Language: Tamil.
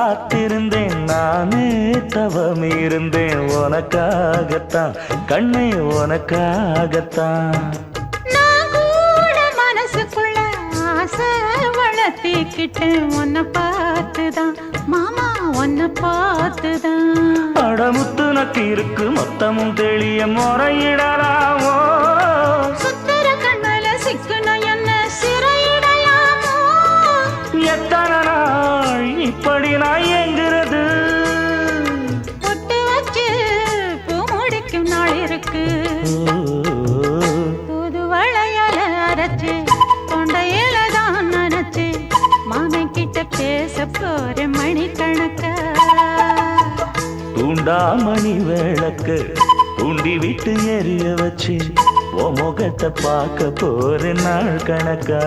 காத்திருந்தேன் நானே தவம் இருந்தேன் உனக்காகத்தான் கண்ணே உனக்காகத்தான் நான் கூட மனசுக்குள்ள ஆசை வளர்த்திக்கிட்டேன் உன்னை பார்த்துதான் மாமா உன்னை பார்த்துதான் அடமுத்து நக்கு இருக்கு மொத்தமும் தெளிய முறையிடலாமோ சுத்தர கண்ணல சிக்கன என்ன சிறையிடையாமோ எத்தனை நாள் இப்படி நான் எங்கிறது பொட்டு வச்சு பூ முடிக்கும் நாள் இருக்கு புது வளையல அரைச்சு தொண்டையில தான் நினைச்சு மாமன் கிட்ட பேச போற மணிக்கணக்கா தூண்டாமணி விளக்கு தூண்டி விட்டு எரிய வச்சு உன் முகத்தை பார்க்க போற நாள் கணக்கா